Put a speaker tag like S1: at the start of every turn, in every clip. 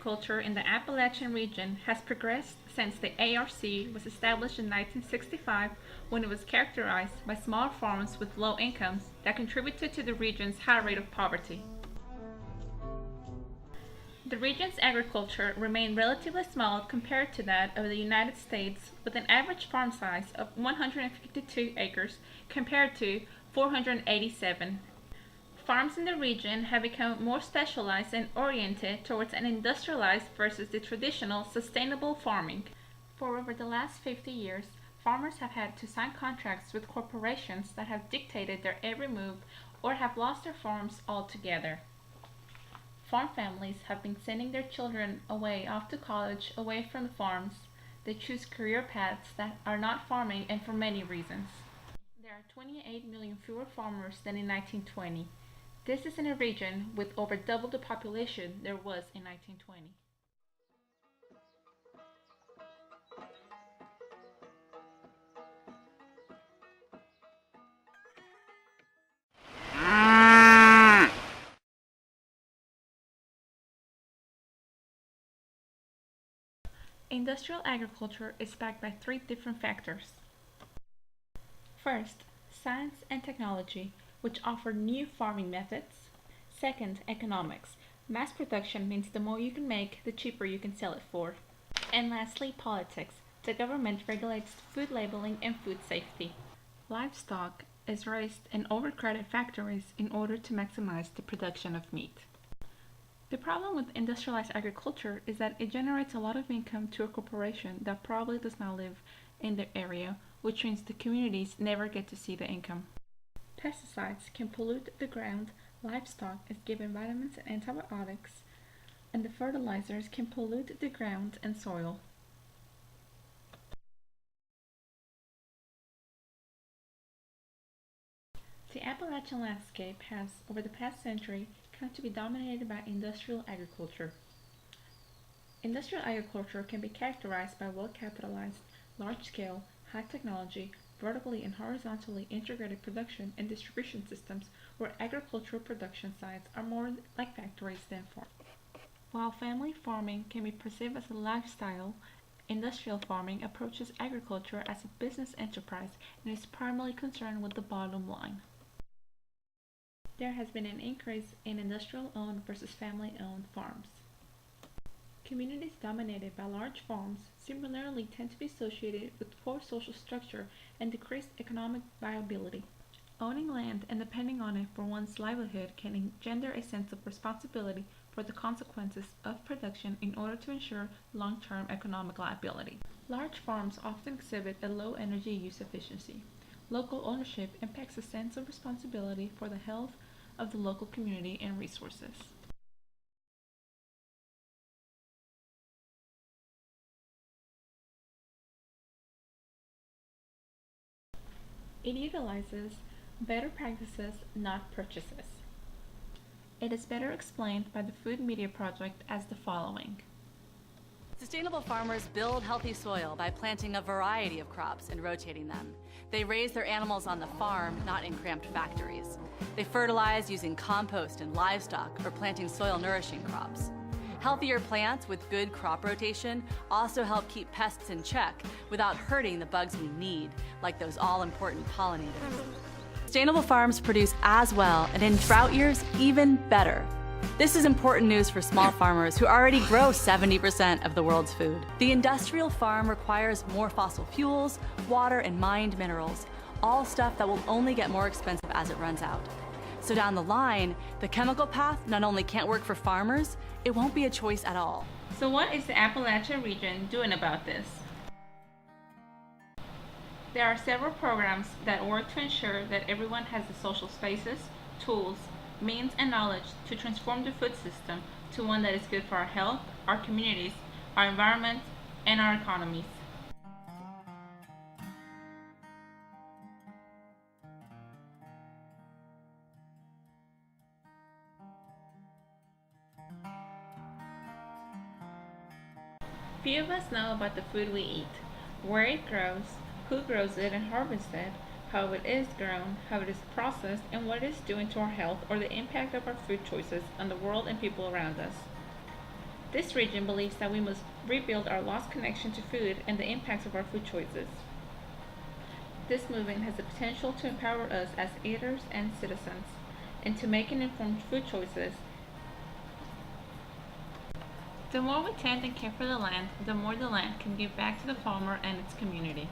S1: agriculture in the Appalachian region has progressed since the ARC was established in 1965, when it was characterized by small farms with low incomes that contributed to the region's high rate of poverty. The region's agriculture remained relatively small compared to that of the United States, with an average farm size of 152 acres compared to 487. Farms in the region have become more specialized and oriented towards an industrialized versus the traditional sustainable farming. For over the last 50 years, farmers have had to sign contracts with corporations that have dictated their every move or have lost their farms altogether. Farm families have been sending their children away off to college, away from the farms. They choose career paths that are not farming, and for many reasons. There are 28 million fewer farmers than in 1920. This is in a region with over double the population there was in 1920. Industrial agriculture is backed by three different factors. First, science and technology, which offer new farming methods. Second, economics. Mass production means the more you can make, the cheaper you can sell it for. And lastly, politics. The government regulates food labeling and food safety. Livestock is raised in overcrowded factories in order to maximize the production of meat. The problem with industrialized agriculture is that it generates a lot of income to a corporation that probably does not live in the area, which means the communities never get to see the income. Pesticides can pollute the ground, livestock is given vitamins and antibiotics, and the fertilizers can pollute the ground and soil. The Appalachian landscape has, over the past century, come to be dominated by industrial agriculture. Industrial agriculture can be characterized by well-capitalized, large-scale, high-technology, vertically and horizontally integrated production and distribution systems where agricultural production sites are more like factories than farms. While family farming can be perceived as a lifestyle, industrial farming approaches agriculture as a business enterprise and is primarily concerned with the bottom line. There has been an increase in industrial-owned versus family-owned farms. Communities dominated by large farms similarly tend to be associated with poor social structure and decreased economic viability. Owning land and depending on it for one's livelihood can engender a sense of responsibility for the consequences of production in order to ensure long-term economic viability. Large farms often exhibit a low energy use efficiency. Local ownership impacts a sense of responsibility for the health of the local community and resources. It utilizes better practices, not purchases. It is better explained by the Food Media Project as the following.
S2: Sustainable farmers build healthy soil by planting a variety of crops and rotating them. They raise their animals on the farm, not in cramped factories. They fertilize using compost and livestock or planting soil-nourishing crops. Healthier plants with good crop rotation also help keep pests in check without hurting the bugs we need, like those all-important pollinators. Sustainable farms produce as well, and in drought years, even better. This is important news for small farmers who already grow 70% of the world's food. The industrial farm requires more fossil fuels, water, and mined minerals, all stuff that will only get more expensive as it runs out. So down the line, the chemical path not only can't work for farmers, it won't be a choice at all.
S1: So what is the Appalachian region doing about this? There are several programs that work to ensure that everyone has the social spaces, tools, means, and knowledge to transform the food system to one that is good for our health, our communities, our environment, and our economies. Few of us know about the food we eat, where it grows, who grows it and harvests it, how it is grown, how it is processed, and what it is doing to our health or the impact of our food choices on the world and people around us. This region believes that we must rebuild our lost connection to food and the impacts of our food choices. This movement has the potential to empower us as eaters and citizens into making informed food choices. The more we tend and care for the land, the more the land can give back to the farmer and its community.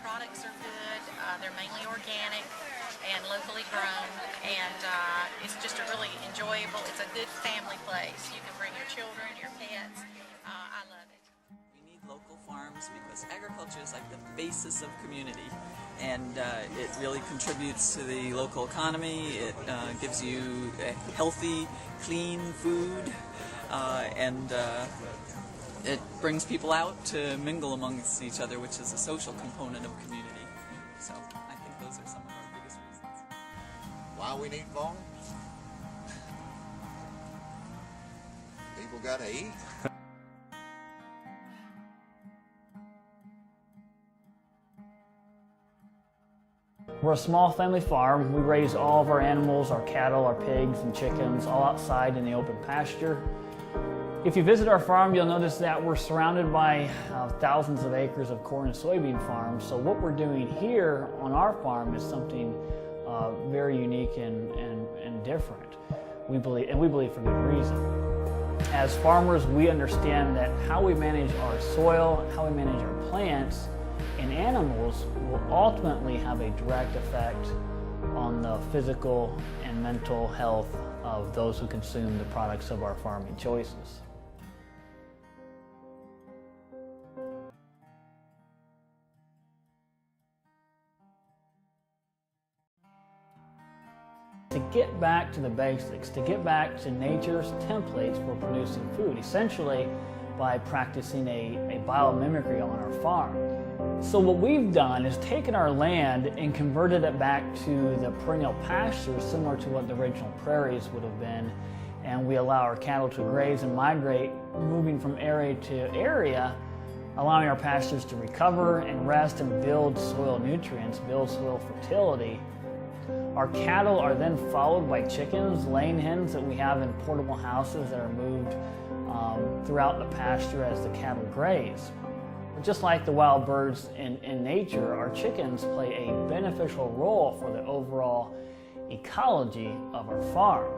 S3: Products are good, they're mainly organic and locally grown, and it's just a really enjoyable, it's a good family place. You can bring your children, your pets. I love it.
S4: We need local farms because agriculture is like the basis of community, and it really contributes to the local economy. It gives you healthy, clean food, and it brings people out to mingle amongst each other, which is a social component of community. So I think those are some of our biggest reasons.
S5: Why we need farms? People gotta eat.
S6: We're a small family farm. We raise all of our animals, our cattle, our pigs and chickens, all outside in the open pasture. If you visit our farm, you'll notice that we're surrounded by thousands of acres of corn and soybean farms. So what we're doing here on our farm is something very unique and different. We believe for good reason. As farmers, we understand that how we manage our soil, how we manage our plants and animals will ultimately have a direct effect on the physical and mental health of those who consume the products of our farming choices. To get back to the basics, to get back to nature's templates for producing food, essentially by practicing a biomimicry on our farm. So what we've done is taken our land and converted it back to the perennial pastures similar to what the original prairies would have been, and we allow our cattle to graze and migrate, moving from area to area, allowing our pastures to recover and rest and build soil nutrients, build soil fertility. Our cattle are then followed by chickens, laying hens that we have in portable houses that are moved throughout the pasture as the cattle graze. Just like the wild birds in nature, our chickens play a beneficial role for the overall ecology of our farm.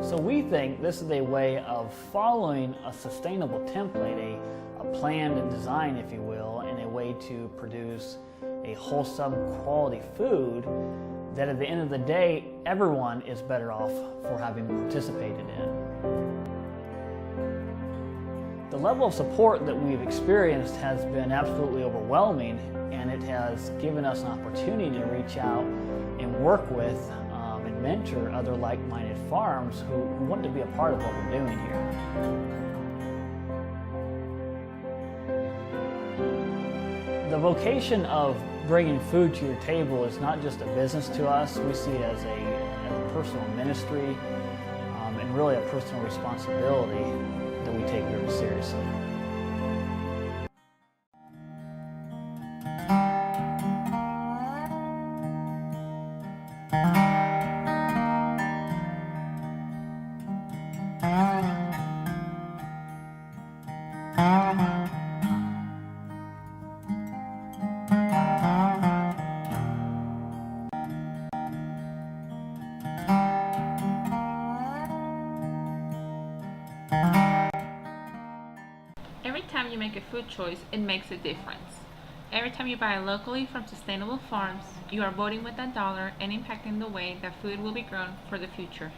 S6: So we think this is a way of following a sustainable template, a planned design, if you will, and a way to produce a wholesome quality food that at the end of the day, everyone is better off for having participated in. The level of support that we've experienced has been absolutely overwhelming, and it has given us an opportunity to reach out and work with and mentor other like-minded farms who want to be a part of what we're doing here. The vocation of bringing food to your table is not just a business to us. We see it as a personal ministry and really a personal responsibility that we take very seriously.
S1: Every time you make a food choice, it makes a difference. Every time you buy locally from sustainable farms, you are voting with that dollar and impacting the way that food will be grown for the future.